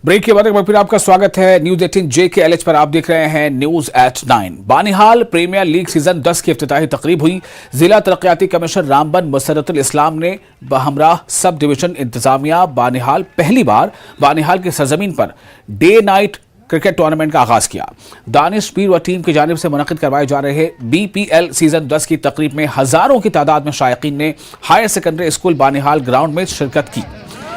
Break के बाद एक बार फिर आपका स्वागत है न्यूज 18 JKLH पर। आप देख रहे हैं news at 9। Banihal premier league season 10 की इफ्तिताही तकरीब हुई। जिला तरक्याती कमिश्नर रामबन मुसर्रतुल इस्लाम ने बहमराह सब डिवीजन इंतजामिया बानिहाल पहली बार बानिहाल की सरजमीन per day night cricket tournament का आगाज किया। दानिश पीर व टीम की जानिब से मुनक्किद करवाए जा रहे BPL सीजन 10 की तकरीब में हजारों की तादाद में शायकीन ने higher secondary school Banihal ground में शिरकत की।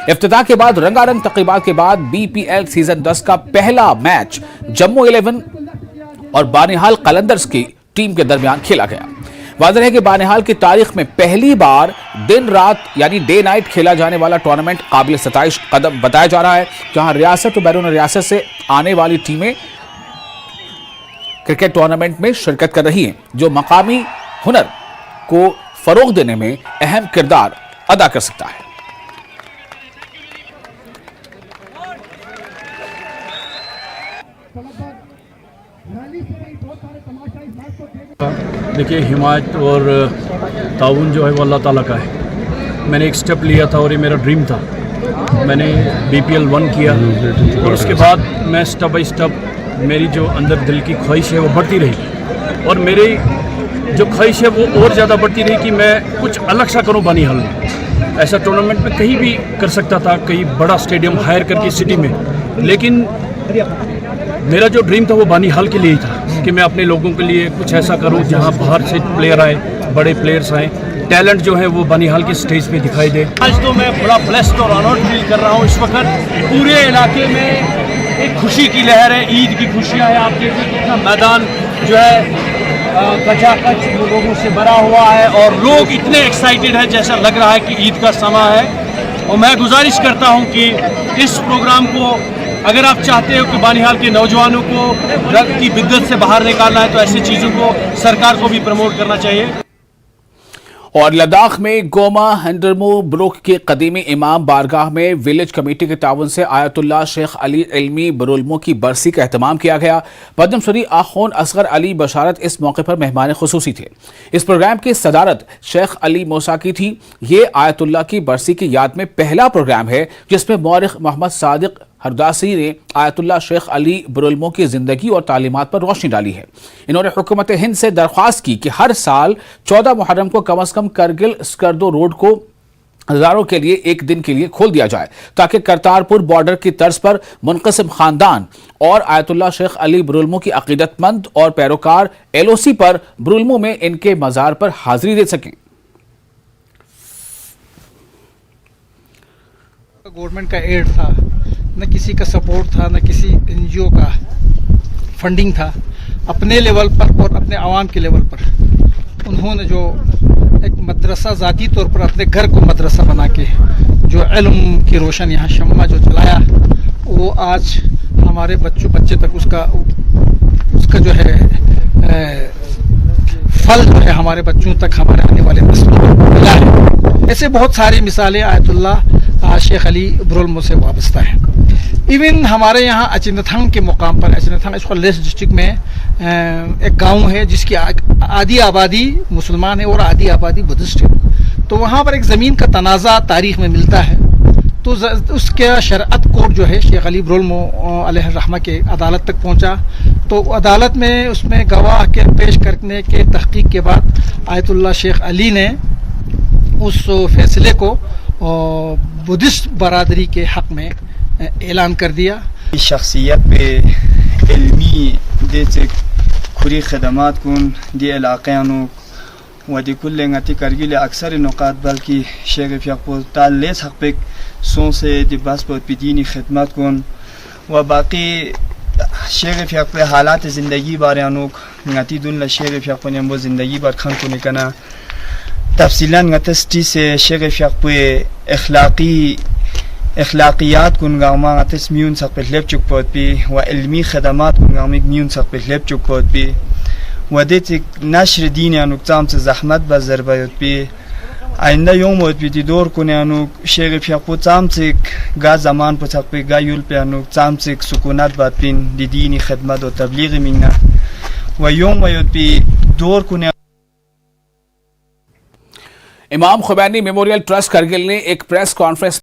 इफ्तिताह के बाद रंगारंग तकरीबात के बाद BPL सीजन 10 का पहला मैच जम्मू 11 और बानिहाल कलंदर्स की टीम के दरमियान खेला गया। वाज़ेह है कि बानिहाल की तारीख में पहली बार दिन रात यानी डे नाइट खेला जाने वाला टूर्नामेंट काबिल सताइश कदम बताया जा रहा है, जहां रियासत और बैरून रियासत से आने वाली टीमें क्रिकेट टूर्नामेंट में शिरकत कर रही हैं, जो मकामी हुनर को फरोग देने में अहम किरदार अदा कर सकता है। देखिए, हिमायत और ताउन जो है वो अल्लाह ताला का है। मैंने एक स्टेप लिया था और ये मेरा ड्रीम था। मैंने BPL 1 किया और उसके बाद मैं स्टेप बाई स्टेप मेरी जो अंदर दिल की ख्वाहिश है वो बढ़ती रही और मेरी जो ख्वाहिश है वो और ज़्यादा बढ़ती रही कि मैं कुछ अलग सा करूँ बानिहाल में। ऐसा टूर्नामेंट में कहीं भी कर सकता था, कहीं बड़ा स्टेडियम हायर करके सिटी में, लेकिन मेरा जो ड्रीम था वो बानिहाल के लिए ही था कि मैं अपने लोगों के लिए कुछ ऐसा करूं जहां बाहर से प्लेयर आए, बड़े प्लेयर्स आए, टैलेंट जो है वो बानिहाल के स्टेज पे दिखाई दे। आज तो मैं बड़ा ब्लेस्ड और ऑनर्ड फील कर रहा हूं। इस वक्त पूरे इलाके में एक खुशी की लहर है, ईद की खुशियां हैं। आप देखिए कितना मैदान जो है कचाकच लोगों से भरा हुआ है और लोग इतने एक्साइटेड हैं जैसा लग रहा है कि ईद का समय है। और मैं गुजारिश करता हूँ कि इस प्रोग्राम को अगर आप चाहते हो कि बानिहाल के नौजवानों को ड्रग की बिद्दत से बाहर निकालना है तो ऐसी चीज़ों को सरकार को भी प्रमोट करना चाहिए। और लद्दाख में गोमा हंडरमू ब्रुक के कदीमी इमाम बारगाह में विलेज कमेटी के ताउन से आयतुल्लाह शेख अली इल्मी बरुल्मो की बरसी का एहतमाम किया गया। पद्मश्री आखोन असगर अली बशारत इस मौके पर मेहमान खुसूसी थे। इस प्रोग्राम की सदारत शेख अली मूसा की थी। ये आयतुल्लाह की बरसी की याद में पहला प्रोग्राम है जिसमें मौरिख मोहम्मद सादिक हरदासी ने आयतुल्लाह शेख अली बरुल्मो की जिंदगी और तालीमात पर रोशनी डाली है। इन्होंने हुकूमत हिंद से दरख्वास्त की कि हर साल 14 मुहर्रम को कम अज कम करगिल स्कर्दो रोड को हजारों के लिए एक दिन के लिए खोल दिया जाए, ताकि करतारपुर बॉर्डर की तर्ज पर मुनक़सिम खानदान और आयतुल्लाह शेख अली बरुल्मो की अकीदतमंद और पैरोकार LOC पर बरुल्मो में इनके मज़ार पर हाजिरी दे सकें। गवर्नमेंट का एड था, न किसी का सपोर्ट था, न किसी NGO का फंडिंग था। अपने लेवल पर और अपने आवाम के लेवल पर उन्होंने जो एक मदरसा ज़ाती तौर पर अपने घर को मदरसा बना के जो इल्म की रोशन यहाँ शम्मा जो जलाया, वो आज हमारे बच्चे तक उसका जो है फल जो है हमारे बच्चों तक, हमारे आने वाले नस्लों को मिला है। ऐसे बहुत सारी मिसालें आयतुल्लाह शेख अली बरुल्मो से वाबस्ता है। इवन हमारे यहाँ अचिनथंग के मुकाम पर, अचिनथंग इसको लेस डिस्ट्रिक्ट में एक गांव है जिसकी आधी आबादी मुसलमान है और आधी आबादी बुद्धिस्ट है। तो वहाँ पर एक ज़मीन का तनाज़ा तारीख़ में मिलता है। तो उसके शरअत कोर्ट जो है शेख अली बरुल्मो अलैहि रहमा के अदालत तक पहुँचा। तो अदालत में उसमें गवाह के पेश करने के तहकीक के बाद आयतुल्लाह शेख अली ने उस फैसले को बुद्धिस्ट बरादरी के हक़ में ऐलान कर दिया। शख्सियत पे इल्मी देते खुरी खदमात कुन दी इलाक़ानों व दी कुल लेंगती करगिल अक्सर नुकात बल्कि शेख फ़ियाक़ ताल्लेस हक़ पे सों से दी बस पर पीदीनी खिदमत कुन व बाकी शेख फ़ियाक़ पे हालात ज़िंदगी बारे अनुक ngati dun la शेख फ़ियाक़ पे नंबो ज़िंदगी बार खान को निकना तफसीलन ngatasti से शेख फ़ियाक़ पे اخلاقیات کنگاما اتس میون سق په لب چوک پوت بی و علمی خدمات کنگامی میون سق په لب چوک پوت بی و دیت نشر دین انو تام زحمت با ضربات بی آینده یوم ود بی دور کنه انو شیخ फ़ियाक़ تام گا زمان په سق په گا یول په انو تام سکونت بات بین دی دینی خدمت و تبلیغ مینا و یوم ود بی دور کنه। इमाम खुमैनी मेमोरियल ट्रस्ट करगिल ने एक प्रेस कॉन्फ्रेंस